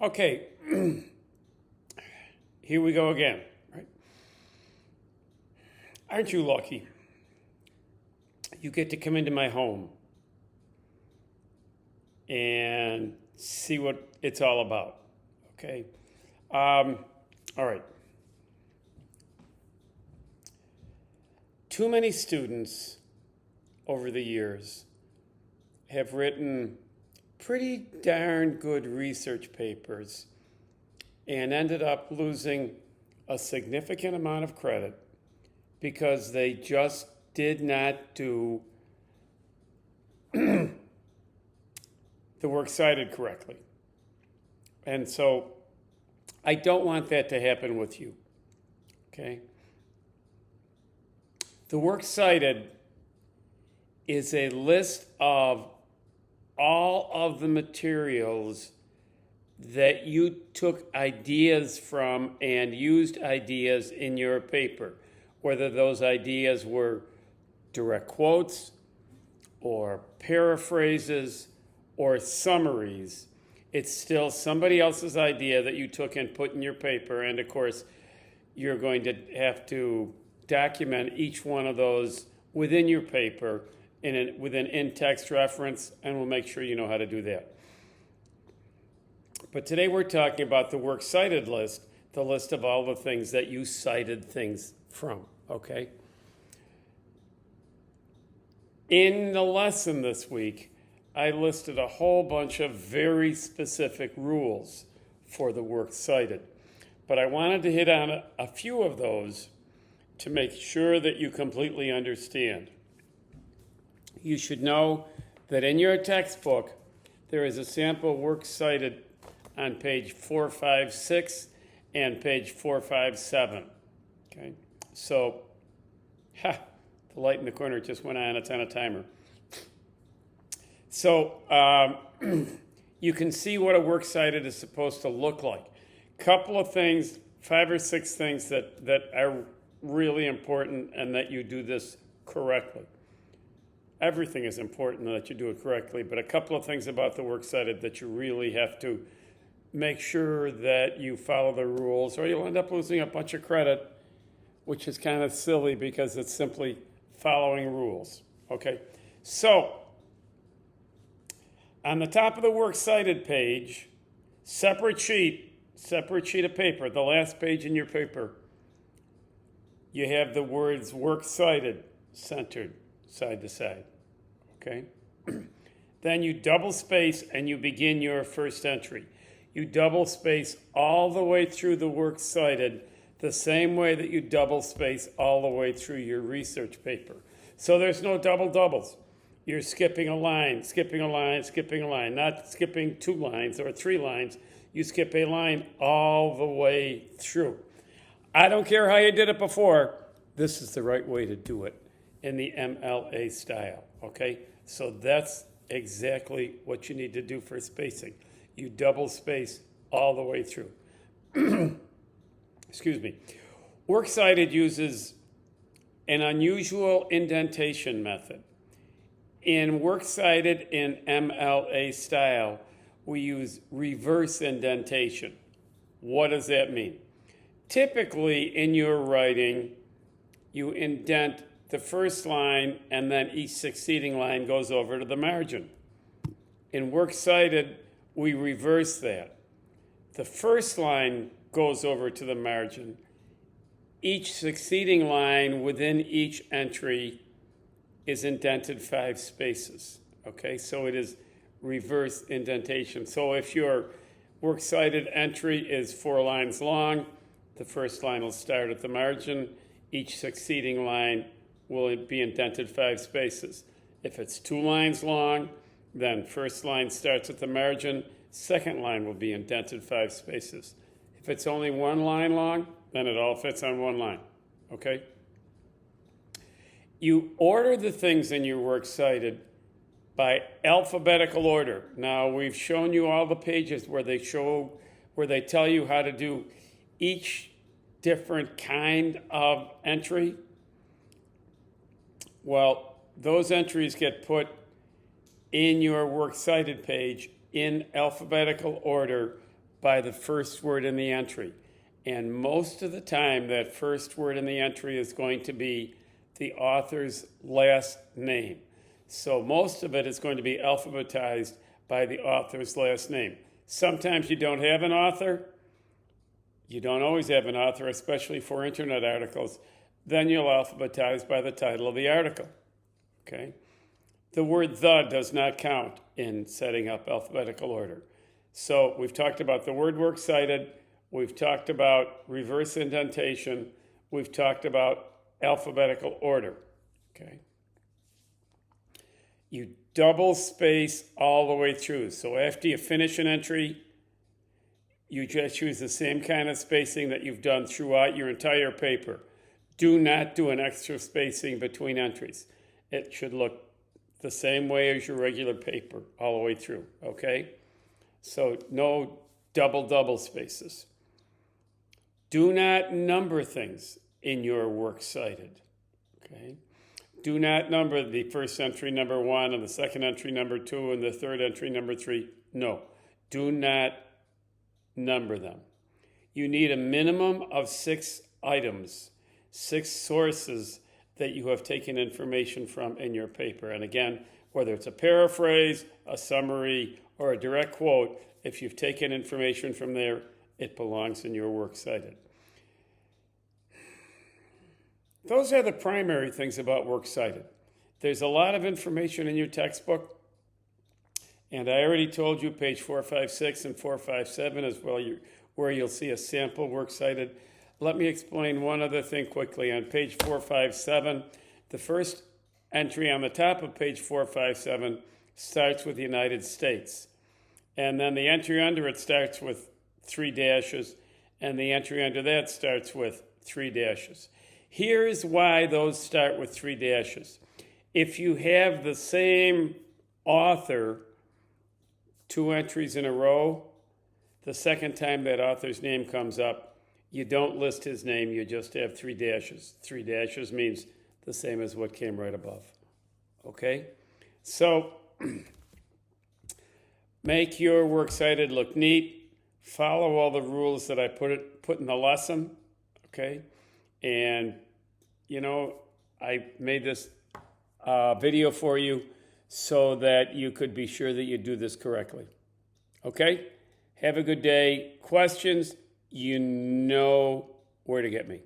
Okay, here we go again. Right? Aren't you lucky? You get to come into my home and see what it's all about. Okay? All right. Too many students over the years have written pretty darn good research papers and ended up losing a significant amount of credit because they just did not do the work cited correctly. And so I don't want that to happen with you. Okay? The work cited is a list of all of the materials that you took ideas from and used ideas in your paper, whether those ideas were direct quotes or paraphrases or summaries. It's still somebody else's idea that you took and put in your paper, and of course you're going to have to document each one of those within your paper with an in-text reference, and we'll make sure you know how to do that. But today we're talking about the works cited list, the list of all the things that you cited things from, okay? In the lesson this week, I listed a whole bunch of very specific rules for the works cited. But I wanted to hit on a few of those to make sure that you completely understand. You should know that in your textbook, there is a sample works cited on page 456 and page 457. Okay, so, the light in the corner just went on, it's on a timer. So, you can see what a works cited is supposed to look like. Couple of things, 5 or 6 things that are really important and that you do this correctly. Everything is important that you do it correctly, but a couple of things about the works cited that you really have to make sure that you follow the rules, or you'll end up losing a bunch of credit, which is kind of silly because it's simply following rules. Okay, so on the top of the works cited page, separate sheet of paper, the last page in your paper, you have the words works cited centered side to side, okay? Then you double space and you begin your first entry. You double space all the way through the works cited the same way that you double space all the way through your research paper. So there's no double doubles. You're skipping a line, skipping a line, skipping a line, not skipping 2 lines or 3 lines. You skip a line all the way through. I don't care how you did it before. This is the right way to do it in the MLA style, okay? So that's exactly what you need to do for spacing. You double space all the way through. Excuse me. Works cited uses an unusual indentation method. In works cited in MLA style, we use reverse indentation. What does that mean? Typically, in your writing, you indent the first line and then each succeeding line goes over to the margin. In works cited, we reverse that. The first line goes over to the margin. Each succeeding line within each entry is indented 5 spaces. Okay, so it is reverse indentation. So if your works cited entry is 4 lines long, the first line will start at the margin. Each succeeding line will be indented 5 spaces. If it's 2 lines long, then first line starts at the margin, second line will be indented 5 spaces. If it's only 1 line long, then it all fits on 1 line, okay? You order the things in your works cited by alphabetical order. Now, we've shown you all the pages where they tell you how to do each different kind of entry. Well, those entries get put in your works cited page in alphabetical order by the first word in the entry. And most of the time, that first word in the entry is going to be the author's last name. So most of it is going to be alphabetized by the author's last name. Sometimes you don't have an author. You don't always have an author, especially for internet articles. Then you'll alphabetize by the title of the article. Okay? The word "the" does not count in setting up alphabetical order. So we've talked about the word works cited. We've talked about reverse indentation. We've talked about alphabetical order. Okay? You double space all the way through. So after you finish an entry, you just use the same kind of spacing that you've done throughout your entire paper. Do not do an extra spacing between entries. It should look the same way as your regular paper all the way through, okay? So no double spaces. Do not number things in your works cited, okay? Do not number the first entry number 1 and the second entry number 2 and the third entry number 3. No, do not number them. You need a minimum of 6 items, 6 sources that you have taken information from in your paper. And again, whether it's a paraphrase, a summary, or a direct quote, if you've taken information from there, it belongs in your works cited. Those are the primary things about works cited. There's a lot of information in your textbook, and I already told you page 456 and 457 is where you'll see a sample works cited. Let me explain one other thing quickly. On page 457, the first entry on the top of page 457 starts with the United States. And then the entry under it starts with 3 dashes, and the entry under that starts with 3 dashes. Here's why those start with 3 dashes. If you have the same author 2 entries in a row, the second time that author's name comes up, you don't list his name, you just have 3 dashes. 3 dashes means the same as what came right above. Okay? So, make your works cited look neat. Follow all the rules that I put in the lesson. Okay? And, I made this video for you so that you could be sure that you do this correctly. Okay? Have a good day. Questions, you know where to get me.